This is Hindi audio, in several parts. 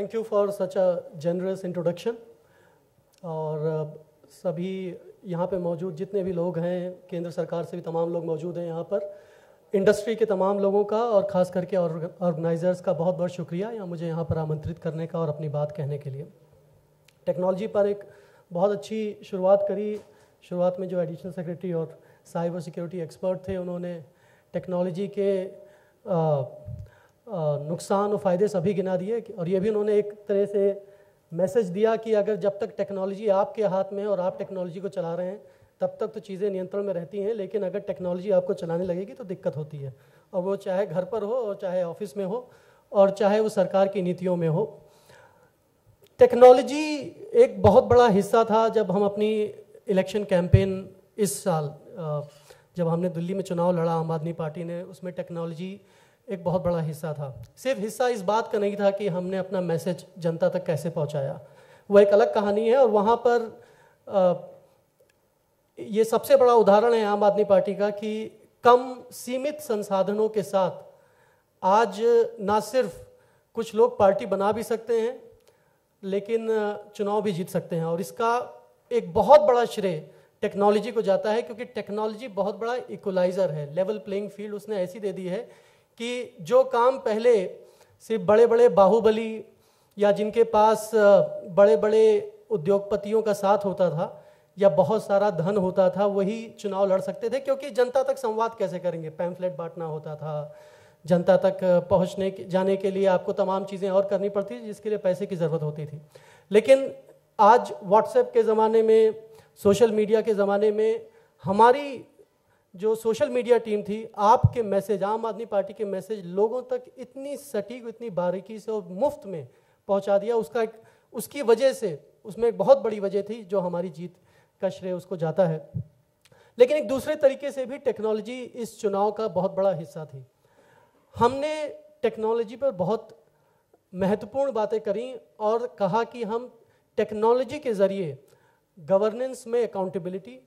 Thank you for such a generous introduction. और सभी यहाँ पे मौजूद जितने भी लोग हैं, केंद्र सरकार से भी तमाम लोग मौजूद हैं यहाँ पर, इंडस्ट्री के तमाम लोगों का और ख़ास करके ऑर्गेनाइजर्स का बहुत बहुत शुक्रिया मुझे यहाँ पर आमंत्रित करने का और अपनी बात कहने के लिए। टेक्नोलॉजी पर एक बहुत अच्छी शुरुआत करी। शुरुआत में जो एडिशनल सेक्रेटरी और साइबर सिक्योरिटी एक्सपर्ट थे, उन्होंने टेक्नोलॉजी के नुकसान और फ़ायदे सभी गिना दिए और ये भी उन्होंने एक तरह से मैसेज दिया कि अगर जब तक टेक्नोलॉजी आपके हाथ में है और आप टेक्नोलॉजी को चला रहे हैं तब तक तो चीज़ें नियंत्रण में रहती हैं, लेकिन अगर टेक्नोलॉजी आपको चलाने लगेगी तो दिक्कत होती है, और वो चाहे घर पर हो और चाहे ऑफिस में हो और चाहे वो सरकार की नीतियों में हो। टेक्नोलॉजी एक बहुत बड़ा हिस्सा था जब हम अपनी इलेक्शन कैंपेन इस साल जब हमने दिल्ली में चुनाव लड़ा आम आदमी पार्टी ने, उसमें टेक्नोलॉजी एक बहुत बड़ा हिस्सा था। सिर्फ हिस्सा इस बात का नहीं था कि हमने अपना मैसेज जनता तक कैसे पहुंचाया, वो एक अलग कहानी है। और वहाँ पर ये सबसे बड़ा उदाहरण है आम आदमी पार्टी का कि कम सीमित संसाधनों के साथ आज ना सिर्फ कुछ लोग पार्टी बना भी सकते हैं लेकिन चुनाव भी जीत सकते हैं, और इसका एक बहुत बड़ा श्रेय टेक्नोलॉजी को जाता है, क्योंकि टेक्नोलॉजी बहुत बड़ा इक्वलाइज़र है। लेवल प्लेइंग फील्ड उसने ऐसी दे दी है कि जो काम पहले सिर्फ बड़े बड़े बाहुबली या जिनके पास बड़े बड़े उद्योगपतियों का साथ होता था या बहुत सारा धन होता था, वही चुनाव लड़ सकते थे, क्योंकि जनता तक संवाद कैसे करेंगे, पैम्फलेट बांटना होता था, जनता तक पहुंचने जाने के लिए आपको तमाम चीज़ें और करनी पड़ती थी जिसके लिए पैसे की ज़रूरत होती थी। लेकिन आज व्हाट्सएप के ज़माने में, सोशल मीडिया के ज़माने में, हमारी जो सोशल मीडिया टीम थी, आपके मैसेज, आम आदमी पार्टी के मैसेज लोगों तक इतनी सटीक, इतनी बारीकी से और मुफ्त में पहुंचा दिया। उसकी वजह से, उसमें एक बहुत बड़ी वजह थी जो हमारी जीत का श्रेय उसको जाता है। लेकिन एक दूसरे तरीके से भी टेक्नोलॉजी इस चुनाव का बहुत बड़ा हिस्सा थी। हमने टेक्नोलॉजी पर बहुत महत्वपूर्ण बातें करी और कहा कि हम टेक्नोलॉजी के ज़रिए गवर्नेंस में अकाउंटेबिलिटी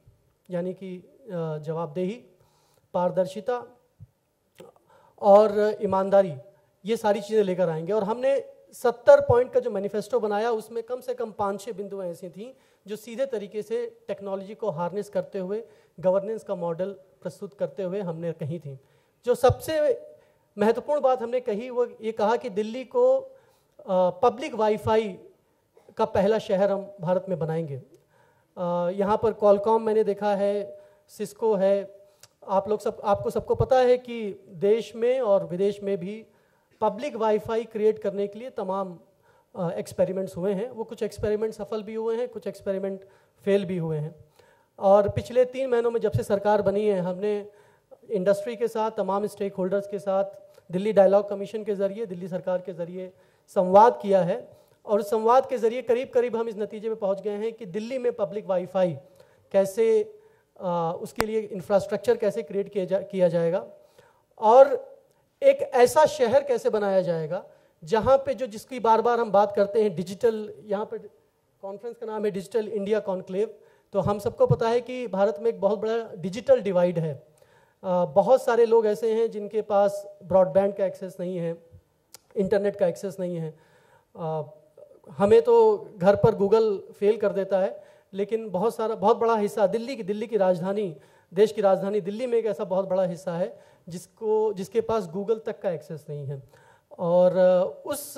यानी कि जवाबदेही, पारदर्शिता और ईमानदारी, ये सारी चीज़ें लेकर आएंगे। और हमने 70 पॉइंट का जो मैनिफेस्टो बनाया उसमें कम से कम 5-6 बिंदुएं ऐसी थीं जो सीधे तरीके से टेक्नोलॉजी को हार्नेस करते हुए गवर्नेंस का मॉडल प्रस्तुत करते हुए हमने कही थी। जो सबसे महत्वपूर्ण बात हमने कही वो ये कहा कि दिल्ली को पब्लिक वाईफाई का पहला शहर हम भारत में बनाएंगे। यहाँ पर कॉलकॉम मैंने देखा है, सिस्को है, आपको सबको पता है कि देश में और विदेश में भी पब्लिक वाईफाई क्रिएट करने के लिए तमाम एक्सपेरिमेंट्स हुए हैं। वो कुछ एक्सपेरिमेंट सफल भी हुए हैं, कुछ एक्सपेरिमेंट फेल भी हुए हैं। और पिछले 3 महीनों में जब से सरकार बनी है, हमने इंडस्ट्री के साथ, तमाम स्टेक होल्डर्स के साथ दिल्ली डायलॉग कमीशन के ज़रिए, दिल्ली सरकार के ज़रिए संवाद किया है, और उस संवाद के ज़रिए करीब करीब हम इस नतीजे में पहुंच गए हैं कि दिल्ली में पब्लिक वाईफाई कैसे, उसके लिए इंफ्रास्ट्रक्चर कैसे क्रिएट किया जाएगा और एक ऐसा शहर कैसे बनाया जाएगा जहां पे जिसकी बार बार हम बात करते हैं डिजिटल, यहाँ पर कॉन्फ्रेंस का नाम है डिजिटल इंडिया कॉन्क्लेव। तो हम सबको पता है कि भारत में एक बहुत बड़ा डिजिटल डिवाइड है। बहुत सारे लोग ऐसे हैं जिनके पास ब्रॉडबैंड का एक्सेस नहीं है, इंटरनेट का एक्सेस नहीं है। हमें तो घर पर गूगल फेल कर देता है, लेकिन बहुत बड़ा हिस्सा दिल्ली की राजधानी, देश की राजधानी दिल्ली में एक ऐसा बहुत बड़ा हिस्सा है जिसके पास गूगल तक का एक्सेस नहीं है। और उस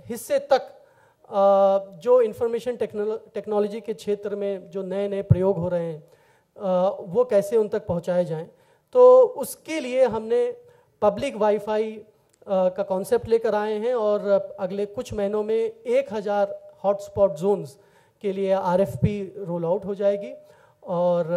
हिस्से तक जो इंफॉर्मेशन टेक्नोलॉजी के क्षेत्र में जो नए नए प्रयोग हो रहे हैं वो कैसे उन तक पहुंचाए जाएं, तो उसके लिए हमने पब्लिक वाईफाई का कॉन्सेप्ट लेकर आए हैं और अगले कुछ महीनों में 1000 हॉटस्पॉट जोन्स के लिए RFP रोल आउट हो जाएगी। और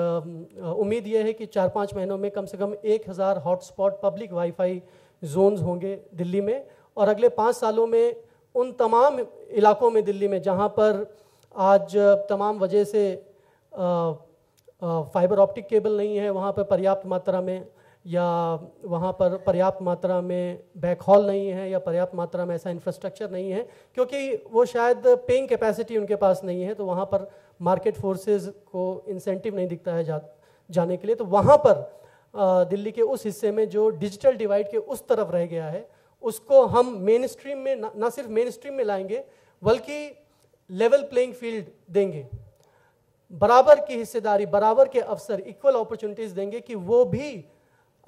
उम्मीद ये है कि 4-5 महीनों में कम से कम 1000 हॉटस्पॉट पब्लिक वाईफाई जोन्स होंगे दिल्ली में। और अगले 5 सालों में उन तमाम इलाकों में दिल्ली में जहां पर आज तमाम वजह से फाइबर ऑप्टिक केबल नहीं है, वहां पर पर्याप्त मात्रा में, या वहाँ पर पर्याप्त मात्रा में बैकहॉल नहीं है, या पर्याप्त मात्रा में ऐसा इंफ्रास्ट्रक्चर नहीं है, क्योंकि वो शायद पेइंग कैपेसिटी उनके पास नहीं है, तो वहाँ पर मार्केट फोर्सेस को इंसेंटिव नहीं दिखता है जाने के लिए। तो वहाँ पर दिल्ली के उस हिस्से में जो डिजिटल डिवाइड के उस तरफ रह गया है, उसको हम मेन स्ट्रीम में, ना सिर्फ मेन स्ट्रीम में लाएंगे बल्कि लेवल प्लेइंग फील्ड देंगे, बराबर की हिस्सेदारी, बराबर के अवसर, इक्वल अपॉर्चुनिटीज देंगे कि वो भी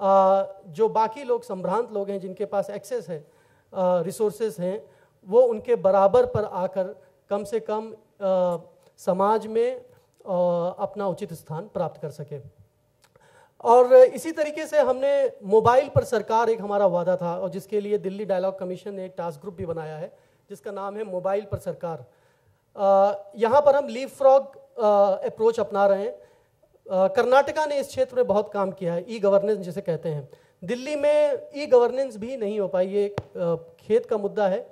जो बाकी लोग, संभ्रांत लोग हैं जिनके पास एक्सेस है, रिसोर्सेज हैं, वो उनके बराबर पर आकर कम से कम समाज में अपना उचित स्थान प्राप्त कर सके। और इसी तरीके से हमने मोबाइल पर सरकार, एक हमारा वादा था, और जिसके लिए दिल्ली डायलॉग कमीशन ने एक टास्क ग्रुप भी बनाया है जिसका नाम है मोबाइल पर सरकार। यहाँ पर हम लीप फ्रॉग अप्रोच अपना रहे हैं। कर्नाटका ने इस क्षेत्र में बहुत काम किया है, ई गवर्नेंस जिसे कहते हैं। दिल्ली में ई गवर्नेंस भी नहीं हो पाई। ये खेत का मुद्दा है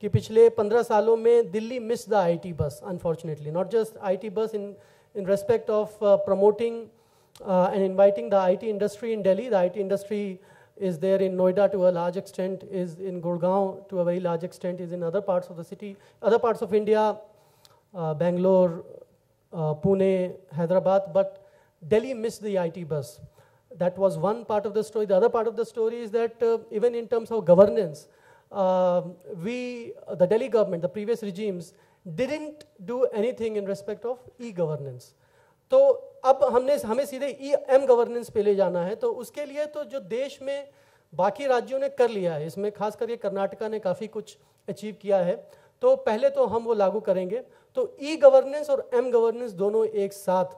कि पिछले 15 सालों में दिल्ली मिस द आईटी बस, अनफॉर्चुनेटली, नॉट जस्ट आईटी बस in respect of promoting and inviting the IT industry in Delhi. The IT industry is there in Noida to a large extent, is in Gurgaon to a very large extent, is in other parts of the city, other parts of India, Bangalore, Pune, Hyderabad, but Delhi missed the IT bus. That was one part of the story. The other part of the story is that even in terms of governance, the Delhi government, the previous regimes, didn't do anything in respect of e-governance. तो अब हमें सीधे एम गवर्नेंस पे ले जाना है। तो उसके लिए तो जो देश में बाकी राज्यों ने कर लिया है, इसमें खास करके कर्नाटका ने काफ़ी कुछ अचीव किया है, तो पहले तो हम वो लागू करेंगे। तो ई गवर्नेंस और एम गवर्नेंस दोनों एक साथ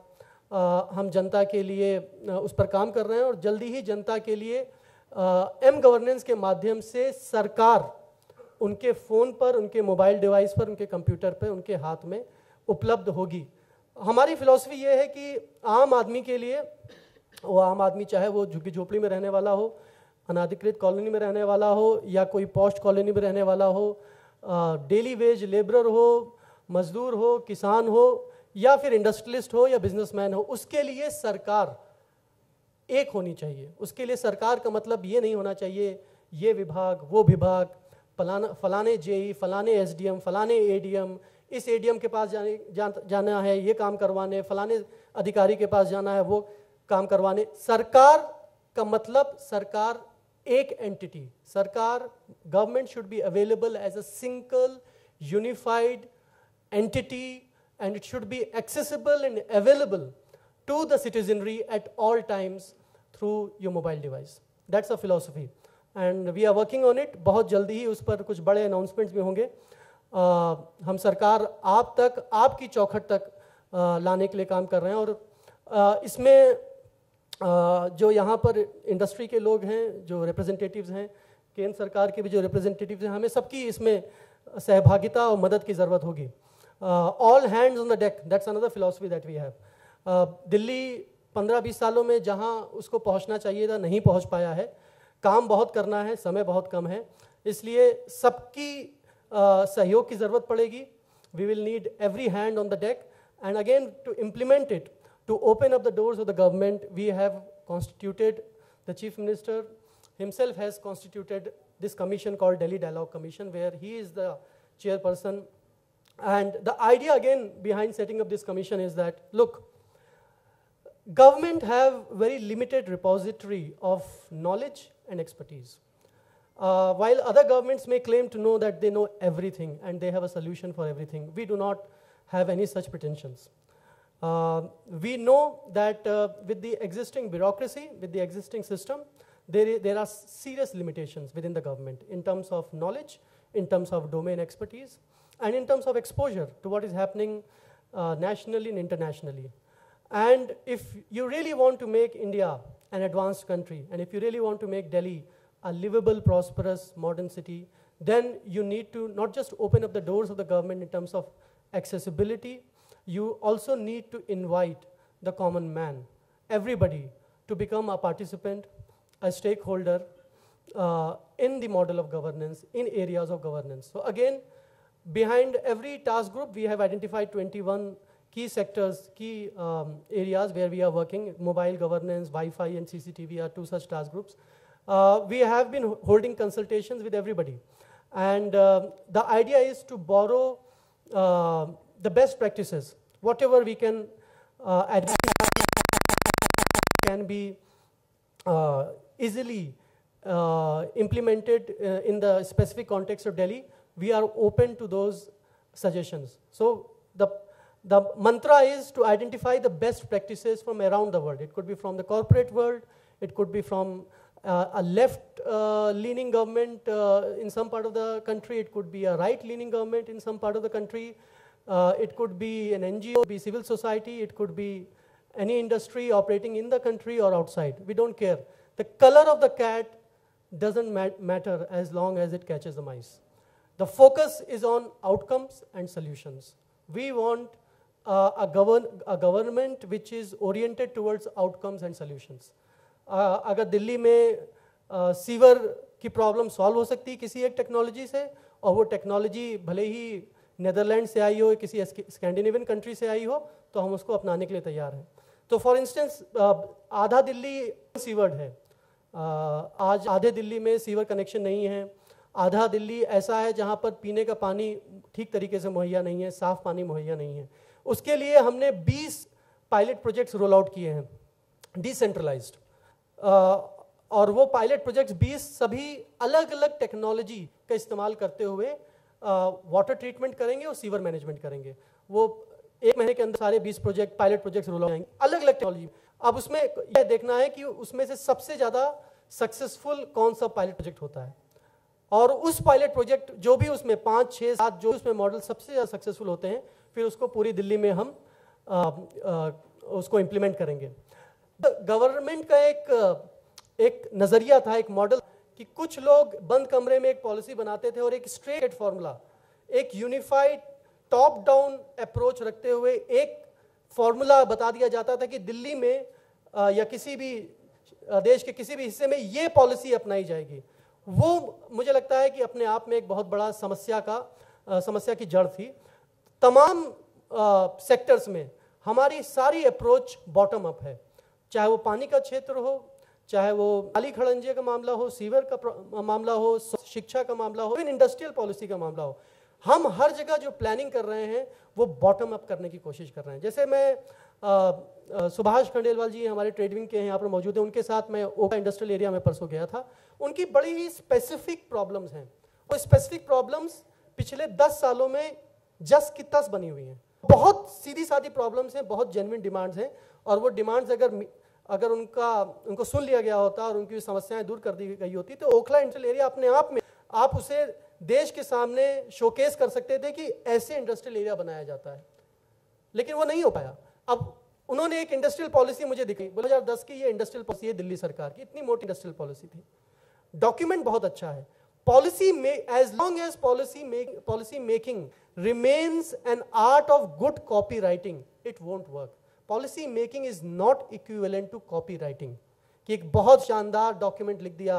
हम जनता के लिए उस पर काम कर रहे हैं, और जल्दी ही जनता के लिए एम गवर्नेंस के माध्यम से सरकार उनके फ़ोन पर, उनके मोबाइल डिवाइस पर, उनके कंप्यूटर पर, उनके हाथ में उपलब्ध होगी। हमारी फिलॉसफी ये है कि आम आदमी के लिए, वो आम आदमी चाहे वो झुग्गी झोपड़ी में रहने वाला हो, अनाधिकृत कॉलोनी में रहने वाला हो, या कोई पॉस्ट कॉलोनी में रहने वाला हो, डेली वेज लेबरर हो, मजदूर हो, किसान हो, या फिर इंडस्ट्रियलिस्ट हो या बिजनेसमैन हो, उसके लिए सरकार एक होनी चाहिए। उसके लिए सरकार का मतलब ये नहीं होना चाहिए ये विभाग, वो विभाग, फलाने जेई, फलाने एसडीएम, फलाने एडीएम, इस एडीएम के पास जाना है ये काम करवाने, फलाने अधिकारी के पास जाना है वो काम करवाने। सरकार का मतलब सरकार एक एंटिटी, सरकार, government should be available as a single unified entity, and it should be accessible and available to the citizenry at all times through your mobile device. That's the philosophy and we are working on it. बहुत जल्दी ही उस पर कुछ बड़े announcements भी होंगे। हम सरकार आप तक, आपकी चौखट तक लाने के लिए काम कर रहे हैं। और इसमें जो यहाँ पर इंडस्ट्री के लोग हैं, जो रिप्रेजेंटेटिव्स हैं, केंद्र सरकार के भी जो रिप्रेजेंटेटिव्स हैं, हमें सबकी इसमें सहभागिता और मदद की ज़रूरत होगी। All hands on the deck, that's another philosophy that we have. Delhi 15-20 सालों में जहाँ उसको पहुँचना चाहिए था नहीं पहुँच पाया है। काम बहुत करना है, समय बहुत कम है, इसलिए सबकी सहयोग की ज़रूरत पड़ेगी। We will need every hand on the deck, and again to implement it, to open up the doors of the government, we have constituted, the Chief Minister himself has constituted this commission called Delhi Dialogue Commission, where he is the chairperson. And the idea again behind setting up this commission is that, look, government have very limited repository of knowledge and expertise. While other governments may claim to know that they know everything and they have a solution for everything, we do not have any such pretensions. We know that with the existing bureaucracy, with the existing system, there are serious limitations within the government in terms of knowledge, in terms of domain expertise, and in terms of exposure to what is happening nationally and internationally. And if you really want to make India an advanced country, and if you really want to make Delhi a livable, prosperous, modern city, then you need to not just open up the doors of the government in terms of accessibility, you also need to invite the common man, everybody, to become a participant, a stakeholder in the model of governance, in areas of governance. So again, behind every task group, we have identified 21 key sectors, key areas where we are working. Mobile governance, Wi-Fi and CCTV are two such task groups. We have been holding consultations with everybody. And the idea is to borrow the best practices. Whatever we can can be easily implemented in the specific context of Delhi. We are open to those suggestions. So the mantra is to identify the best practices from around the world. It could be from the corporate world, it could be from a left-leaning government in some part of the country, it could be a right-leaning government in some part of the country, it could be an NGO, it could be civil society, it could be any industry operating in the country or outside. We don't care. The color of the cat doesn't matter as long as it catches the mice. The focus is on outcomes and solutions. We want a government which is oriented towards outcomes and solutions. अगर दिल्ली में सीवर की प्रॉब्लम सॉल्व हो सकती है किसी एक टेक्नोलॉजी से, और वो टेक्नोलॉजी भले ही नेदरलैंड से आई हो, किसी स्कैंडिनेवियन कंट्री से आई हो, तो हम उसको अपनाने के लिए तैयार हैं. तो फॉर इंस्टेंस आधा दिल्ली सीवर्ड है, आज आधे दिल्ली में सीवर कनेक्शन नहीं है, आधा दिल्ली ऐसा है जहाँ पर पीने का पानी ठीक तरीके से मुहैया नहीं है, साफ़ पानी मुहैया नहीं है. उसके लिए हमने 20 पायलट प्रोजेक्ट्स रोल आउट किए हैं डिसेंट्रलाइज्ड, और वो पायलट प्रोजेक्ट्स 20 सभी अलग अलग टेक्नोलॉजी का इस्तेमाल करते हुए वाटर ट्रीटमेंट करेंगे और सीवर मैनेजमेंट करेंगे. वो 1 महीने के अंदर सारे 20 project pilot projects roll out होंगे अलग अलग टेक्नोलॉजी. अब उसमें यह देखना है कि उसमें से सबसे ज़्यादा सक्सेसफुल कौन सा पायलट प्रोजेक्ट होता है, और उस पायलट प्रोजेक्ट जो भी उसमें 5, 6, 7 जो उसमें मॉडल सबसे ज़्यादा सक्सेसफुल होते हैं, फिर उसको पूरी दिल्ली में हम उसको इम्प्लीमेंट करेंगे. गवर्नमेंट का एक नज़रिया था, एक मॉडल, कि कुछ लोग बंद कमरे में एक पॉलिसी बनाते थे और एक स्ट्रेट फॉर्मूला, एक यूनिफाइड टॉप डाउन अप्रोच रखते हुए एक फॉर्मूला बता दिया जाता था कि दिल्ली में या किसी भी देश के किसी भी हिस्से में ये पॉलिसी अपनाई जाएगी. वो मुझे लगता है कि अपने आप में एक बहुत बड़ा समस्या की जड़ थी. तमाम सेक्टर्स में हमारी सारी अप्रोच बॉटम अप है, चाहे वो पानी का क्षेत्र हो, चाहे वो नाली खड़ंजे का मामला हो, सीवर का मामला हो, शिक्षा का मामला हो, इवन इंडस्ट्रियल पॉलिसी का मामला हो. हम हर जगह जो प्लानिंग कर रहे हैं वो बॉटम अप करने की कोशिश कर रहे हैं. जैसे मैं सुभाष खंडेलवाल जी हमारे ट्रेड विंग के हैं, यहाँ पर मौजूद हैं, उनके साथ मैं ओखा इंडस्ट्रियल एरिया में परसों गया था. उनकी बड़ी ही स्पेसिफिक प्रॉब्लम्स हैं. वो स्पेसिफिक प्रॉब्लम्स पिछले 10 सालों में जस की तस बनी हुई हैं. बहुत सीधी सादी प्रॉब्लम्स हैं, बहुत जेन्युइन डिमांड्स हैं, और वो डिमांड्स अगर उनको सुन लिया गया होता और उनकी समस्याएं दूर कर दी गई होती, तो ओखला इंडस्ट्रियल एरिया अपने आप में आप उसे देश के सामने शोकेस कर सकते थे कि ऐसे इंडस्ट्रियल एरिया बनाया जाता है, लेकिन वो नहीं हो पाया. अब उन्होंने एक इंडस्ट्रियल पॉलिसी मुझे दिखाई, 2010 की ये इंडस्ट्रियल पॉलिसी है दिल्ली सरकार की, इतनी मोटी इंडस्ट्रियल पॉलिसी थी. डॉक्यूमेंट बहुत अच्छा है. पॉलिसी में as long as policy making remains an art of good copywriting, it won't work. Policy making is not equivalent to copywriting. कि एक बहुत शानदार डॉक्यूमेंट लिख दिया,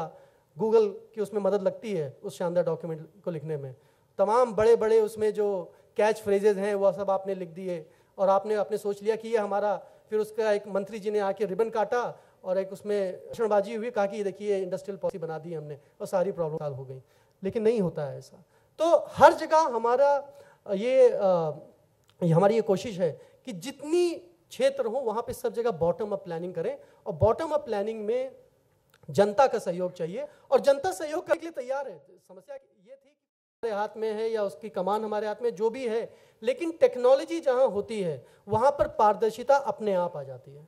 गूगल की उसमें मदद लगती है उस शानदार डॉक्यूमेंट को लिखने में, तमाम बड़े बड़े उसमें जो कैच फ्रेजेज हैं वो सब आपने लिख दिए, और आपने सोच लिया कि ये हमारा, फिर उसका एक मंत्री जी ने आके रिबन काटा और एक उसमें भाषणबाजी हुई, कहा कि ये देखिए इंडस्ट्रियल पॉलिसी बना दी हमने और सारी प्रॉब्लम सॉल्व हो गई. लेकिन नहीं होता है ऐसा. तो हर जगह हमारी ये कोशिश है कि जितनी क्षेत्र हो वहाँ पे सब जगह बॉटम अप प्लानिंग करें, और बॉटम अप प्लानिंग में जनता का सहयोग चाहिए, और जनता सहयोग करने के लिए तैयार है. समस्या ये थी कि हमारे हाथ में है या उसकी कमान हमारे हाथ में, जो भी है, लेकिन टेक्नोलॉजी जहाँ होती है वहाँ पर पारदर्शिता अपने आप आ जाती है.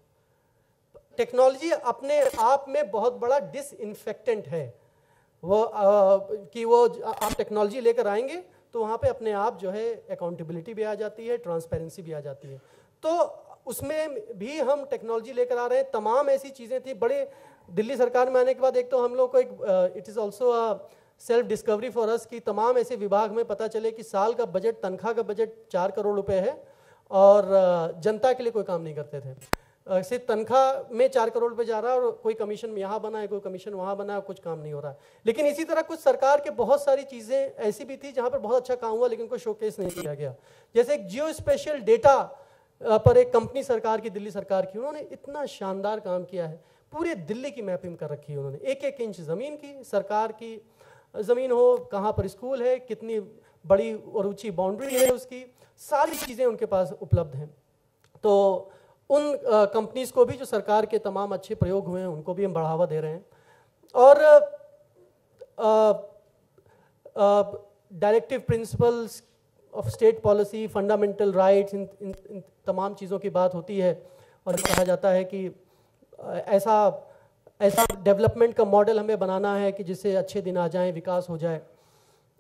टेक्नोलॉजी अपने आप में बहुत बड़ा डिसइंफेक्टेंट है. वो आप टेक्नोलॉजी लेकर आएंगे तो वहाँ पे अपने आप जो है अकाउंटेबिलिटी भी आ जाती है, ट्रांसपेरेंसी भी आ जाती है. तो उसमें भी हम टेक्नोलॉजी लेकर आ रहे हैं. तमाम ऐसी चीज़ें थी. बड़े दिल्ली सरकार में आने के बाद एक तो हम लोग को एक it is also self discovery for us कि तमाम ऐसे विभाग में पता चले कि साल का बजट, तनख्वाह का बजट 4 करोड़ रुपए है, और जनता के लिए कोई काम नहीं करते थे. सिर्फ तनख्वाह में 4 करोड़ रुपए जा रहा है, और कोई कमीशन यहाँ बना है, कोई कमीशन वहाँ बना है, कुछ काम नहीं हो रहा है. लेकिन इसी तरह कुछ सरकार के बहुत सारी चीज़ें ऐसी भी थी जहाँ पर बहुत अच्छा काम हुआ, लेकिन कोई शोकेस नहीं किया गया. जैसे एक जियो स्पेशल डेटा पर एक कंपनी सरकार की, दिल्ली सरकार की, उन्होंने इतना शानदार काम किया है. पूरे दिल्ली की मैपिंग कर रखी है उन्होंने, 1-1 इंच ज़मीन की, सरकार की ज़मीन हो, कहाँ पर स्कूल है, कितनी बड़ी और ऊँची बाउंड्री है उसकी, सारी चीज़ें उनके पास उपलब्ध हैं. तो उन कंपनीज को भी, जो सरकार के तमाम अच्छे प्रयोग हुए हैं, उनको भी हम बढ़ावा दे रहे हैं. और directive principles of state policy, fundamental rights, इन तमाम चीज़ों की बात होती है और कहा जाता है कि ऐसा डेवलपमेंट का मॉडल हमें बनाना है कि जिससे अच्छे दिन आ जाएं, विकास हो जाए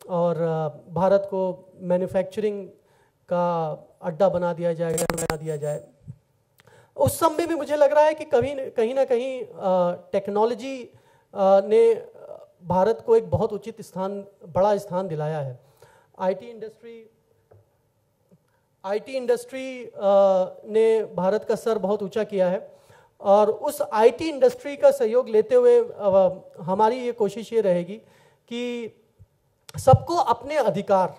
और भारत को मैन्युफैक्चरिंग का अड्डा बना दिया जाए, बना दिया जाए। उस समय भी मुझे लग रहा है कि कहीं ना कहीं टेक्नोलॉजी ने भारत को एक बहुत उचित स्थान, बड़ा स्थान दिलाया है। आईटी इंडस्ट्री ने भारत का सर बहुत ऊंचा किया है और उस आईटी इंडस्ट्री का सहयोग लेते हुए हमारी ये कोशिश ये रहेगी कि सबको अपने अधिकार,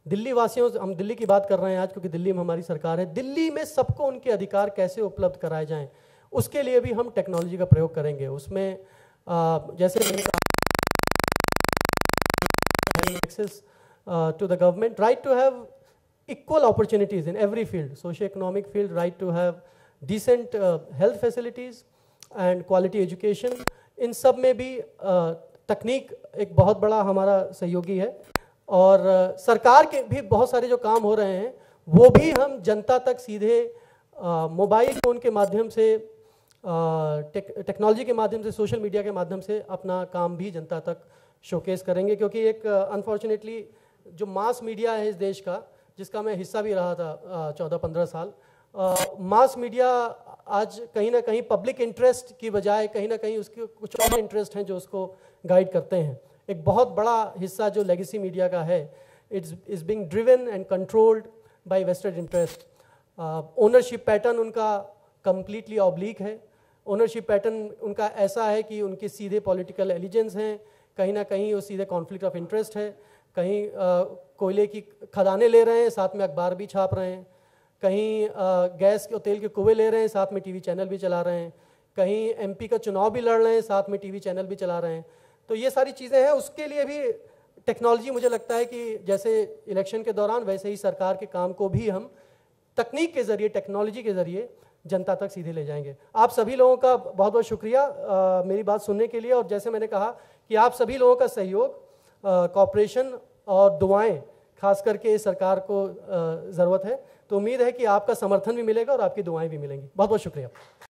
दिल्ली वासियों, हम दिल्ली की बात कर रहे हैं आज क्योंकि दिल्ली में हमारी सरकार है, दिल्ली में सबको उनके अधिकार कैसे उपलब्ध कराए जाएं, उसके लिए भी हम टेक्नोलॉजी का प्रयोग करेंगे। उसमें जैसे मैंने कहा, access to the government, right to have equal opportunities in every field, socio-economic field, right to have decent health facilities and quality education, इन सब में भी तकनीक एक बहुत बड़ा हमारा सहयोगी है और सरकार के भी बहुत सारे जो काम हो रहे हैं वो भी हम जनता तक सीधे मोबाइल फ़ोन के माध्यम से, टेक्नोलॉजी के माध्यम से, सोशल मीडिया के माध्यम से अपना काम भी जनता तक शोकेस करेंगे। क्योंकि एक अनफॉर्चुनेटली जो मास मीडिया है इस देश का, जिसका मैं हिस्सा भी रहा था 14-15 साल, मास मीडिया आज कहीं ना कहीं पब्लिक इंटरेस्ट की बजाय कहीं ना कहीं उसके कुछ और इंटरेस्ट हैं जो उसको गाइड करते हैं। एक बहुत बड़ा हिस्सा जो लेगेसी मीडिया का है, it's being driven and controlled by vested interest. Ownership pattern उनका कंप्लीटली ऑब्लिक है। ओनरशिप पैटर्न उनका ऐसा है कि उनके सीधे पॉलिटिकल एलिजेंस हैं, कहीं ना कहीं वो सीधे कॉन्फ्लिक्ट ऑफ इंटरेस्ट है, कहीं कोयले की खदानें ले रहे हैं, साथ में अखबार भी छाप रहे हैं, कहीं गैस और तेल के कुएं ले रहे हैं, साथ में टीवी चैनल भी चला रहे हैं, कहीं एमपी का चुनाव भी लड़ रहे हैं, साथ में टीवी चैनल भी चला रहे हैं। तो ये सारी चीज़ें हैं, उसके लिए भी टेक्नोलॉजी, मुझे लगता है कि जैसे इलेक्शन के दौरान वैसे ही सरकार के काम को भी हम तकनीक के ज़रिए, टेक्नोलॉजी के ज़रिए जनता तक सीधे ले जाएंगे। आप सभी लोगों का बहुत बहुत शुक्रिया मेरी बात सुनने के लिए। और जैसे मैंने कहा कि आप सभी लोगों का सहयोग, कोऑपरेशन और दुआएं खास करके इस सरकार को ज़रूरत है। तो उम्मीद है कि आपका समर्थन भी मिलेगा और आपकी दुआएं भी मिलेंगी। बहुत बहुत शुक्रिया।